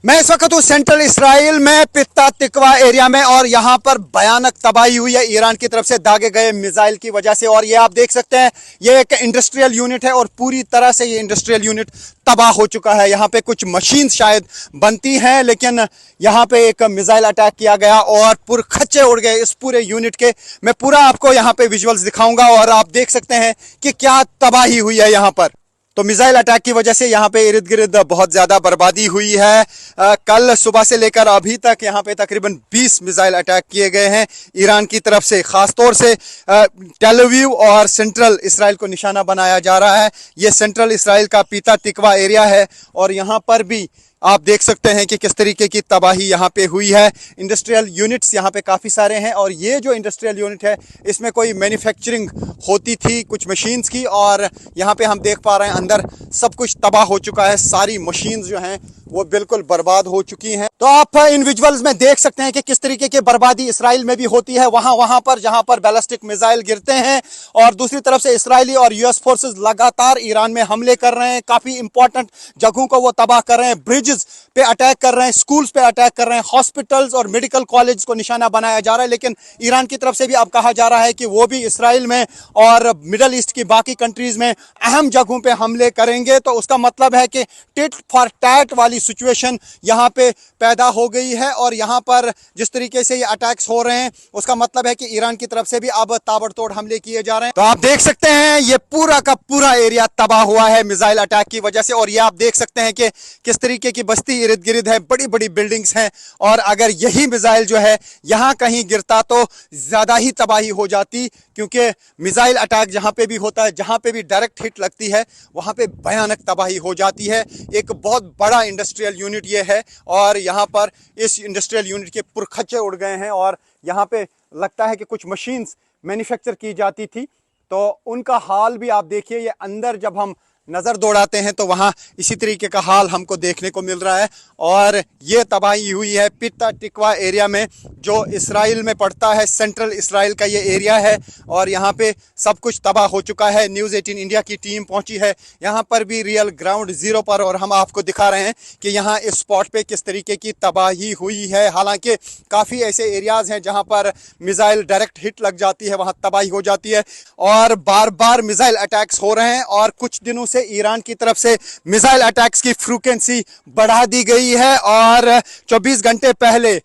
मैं इस वक्त हूँ सेंट्रल इसराइल में पित्ता तिकवा एरिया में और यहाँ पर भयानक तबाही हुई है ईरान की तरफ से दागे गए मिसाइल की वजह से। और ये आप देख सकते हैं, ये एक इंडस्ट्रियल यूनिट है और पूरी तरह से ये इंडस्ट्रियल यूनिट तबाह हो चुका है। यहाँ पे कुछ मशीन शायद बनती हैं, लेकिन यहाँ पे एक मिसाइल अटैक किया गया और पुरखच्चे उड़ गए इस पूरे यूनिट के। मैं पूरा आपको यहाँ पे विजुअल्स दिखाऊंगा और आप देख सकते हैं कि क्या तबाही हुई है यहाँ पर। तो मिसाइल अटैक की वजह से यहाँ पे इर्द गिर्द बहुत ज्यादा बर्बादी हुई है। कल सुबह से लेकर अभी तक यहाँ पे तकरीबन 20 मिसाइल अटैक किए गए हैं ईरान की तरफ से। खासतौर से टेल अवीव और सेंट्रल इसराइल को निशाना बनाया जा रहा है। ये सेंट्रल इसराइल का पिता तिकवा एरिया है और यहाँ पर भी आप देख सकते हैं कि किस तरीके की तबाही यहाँ पे हुई है। इंडस्ट्रियल यूनिट्स यहाँ पे काफ़ी सारे हैं और ये जो इंडस्ट्रियल यूनिट है इसमें कोई मैन्युफैक्चरिंग होती थी कुछ मशीन्स की, और यहाँ पे हम देख पा रहे हैं अंदर सब कुछ तबाह हो चुका है। सारी मशीन्स जो हैं वो बिल्कुल बर्बाद हो चुकी हैं। तो आप इन विजुअल्स में देख सकते हैं कि किस तरीके की बर्बादी इसराइल में भी होती है वहां पर जहां पर बैलिस्टिक मिसाइल गिरते हैं। और दूसरी तरफ से इसराइली और यूएस फोर्सेस लगातार ईरान में हमले कर रहे हैं, काफी इंपॉर्टेंट जगहों को वो तबाह कर रहे हैं, ब्रिजेस पे अटैक कर रहे हैं, स्कूल्स पे अटैक कर रहे हैं, हॉस्पिटल्स और मेडिकल कॉलेज को निशाना बनाया जा रहा है। लेकिन ईरान की तरफ से भी अब कहा जा रहा है कि वो भी इसराइल में और मिडल ईस्ट की बाकी कंट्रीज में अहम जगहों पे हमले करेंगे। तो उसका मतलब है कि टिट फॉर टैट वाली सिचुएशन यहाँ पे पैदा हो गई है। और यहाँ पर जिस तरीके से ये अटैक्स हो रहे हैं उसका मतलब है कि ईरान की तरफ से भी अब ताबड़तोड़ हमले किए जा रहे हैं। तो आप देख सकते हैं ये पूरा का पूरा एरिया तबाह हुआ है मिसाइल अटैक की वजह से। और ये आप देख सकते हैं कि किस तरीके की बस्ती इर्द गिर्द है, बड़ी बड़ी बिल्डिंग्स हैं। और अगर यही मिसाइल जो है यहाँ कहीं गिरता तो ज्यादा ही तबाही हो जाती, क्योंकि मिसाइल अटैक जहां पे भी होता है, जहां पे भी डायरेक्ट हिट लगती है वहां पे भयानक तबाही हो जाती है। एक बहुत बड़ा इंडस्ट्रियल यूनिट ये है और यहाँ पर इस इंडस्ट्रियल यूनिट के पुरखच्चे उड़ गए हैं। और यहाँ पे लगता है कि कुछ मशीन्स मैन्युफैक्चर की जाती थी, तो उनका हाल भी आप देखिए। ये अंदर जब हम नज़र दौड़ाते हैं तो वहाँ इसी तरीके का हाल हमको देखने को मिल रहा है। और ये तबाही हुई है पित्ता तिकवा एरिया में, जो इसराइल में पड़ता है। सेंट्रल इसराइल का ये एरिया है और यहाँ पे सब कुछ तबाह हो चुका है। न्यूज़ 18 इंडिया की टीम पहुँची है यहाँ पर भी रियल ग्राउंड ज़ीरो पर, और हम आपको दिखा रहे हैं कि यहाँ इस स्पॉट पे किस तरीके की तबाही हुई है। हालांकि काफ़ी ऐसे एरियाज़ हैं जहाँ पर मिसाइल डायरेक्ट हिट लग जाती है, वहाँ तबाही हो जाती है। और बार बार मिसाइल अटैक्स हो रहे हैं और कुछ दिनों से ईरान की तरफ से मिसाइल अटैक्स की फ्रीक्वेंसी बढ़ा दी गई है। और 24 घंटे पहले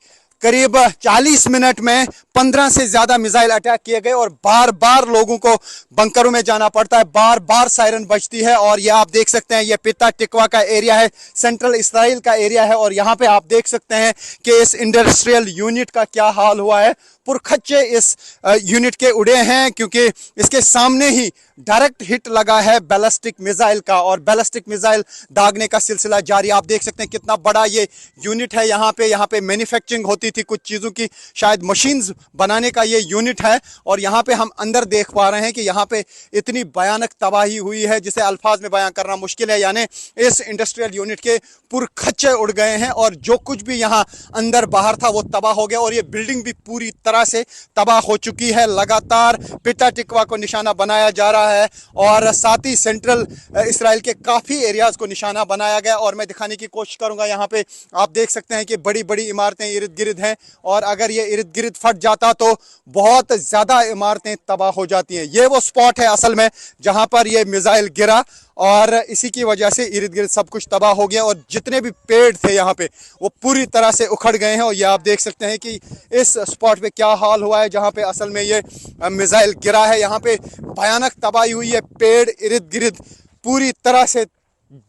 करीब 40 मिनट में 15 से ज्यादा मिसाइल अटैक किए गए और बार बार लोगों को बंकरों में जाना पड़ता है, बार बार सायरन बजती है। और ये आप देख सकते हैं ये पित्ता तिकवा का एरिया है, सेंट्रल इसराइल का एरिया है। और यहाँ पे आप देख सकते हैं कि इस इंडस्ट्रियल यूनिट का क्या हाल हुआ है। पुरखच्चे इस यूनिट के उड़े हैं क्योंकि इसके सामने ही डायरेक्ट हिट लगा है बैलिस्टिक मिसाइल का, और बैलिस्टिक मिसाइल दागने का सिलसिला जारी। आप देख सकते हैं कितना बड़ा ये यूनिट है। यहाँ पे मैन्युफैक्चरिंग होती थी कुछ चीज़ों की, शायद मशीन्स बनाने का ये यूनिट है। और यहाँ पे हम अंदर देख पा रहे हैं कि यहाँ पे इतनी भयानक तबाही हुई है जिसे अल्फाज में बयां करना मुश्किल है। यानी इस इंडस्ट्रियल यूनिट के पुरखच्चे उड़ गए हैं और जो कुछ भी यहाँ अंदर बाहर था वो तबाह हो गया। और ये बिल्डिंग भी पूरी तरह से तबाह हो चुकी है। लगातार पित्ता तिकवा को निशाना बनाया जा रहा है और साथ ही सेंट्रल इसराइल के काफ़ी एरियाज़ को निशाना बनाया गया। और मैं दिखाने की कोशिश करूंगा। यहाँ पे आप देख सकते हैं कि बड़ी बड़ी इमारतें इर्द गिर्द हैं और अगर ये इर्द गिर्द फट जाता तो बहुत ज़्यादा इमारतें तबाह हो जाती हैं। ये वो स्पॉट है असल में जहाँ पर ये मिसाइल गिरा और इसी की वजह से इर्द गिर्द सब कुछ तबाह हो गया और जितने भी पेड़ थे यहाँ पे वो पूरी तरह से उखड़ गए हैं। और ये आप देख सकते हैं कि इस स्पॉट पे क्या हाल हुआ है जहाँ पे असल में ये मिसाइल गिरा है। यहाँ पे भयानक तबाही हुई है, पेड़ इर्द गिर्द पूरी तरह से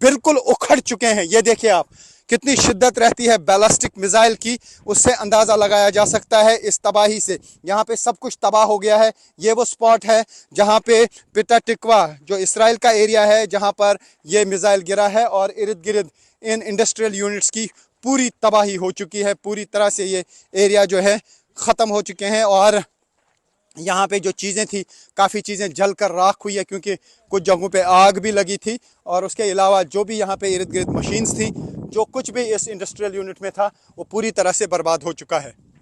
बिल्कुल उखड़ चुके हैं। ये देखिए आप, कितनी शिद्दत रहती है बैलिस्टिक मिसाइल की, उससे अंदाज़ा लगाया जा सकता है इस तबाही से। यहाँ पे सब कुछ तबाह हो गया है। ये वो स्पॉट है जहाँ पे पित्ता तिकवा जो इसराइल का एरिया है जहाँ पर ये मिसाइल गिरा है और इर्द गिर्द इन इंडस्ट्रियल यूनिट्स की पूरी तबाही हो चुकी है। पूरी तरह से ये एरिया जो है ख़त्म हो चुके हैं और यहाँ पे जो चीज़ें थी काफ़ी चीज़ें जल कर राख हुई है क्योंकि कुछ जगहों पे आग भी लगी थी। और उसके अलावा जो भी यहाँ पे इर्द गिर्द मशीन्स थी, जो कुछ भी इस इंडस्ट्रियल यूनिट में था वो पूरी तरह से बर्बाद हो चुका है।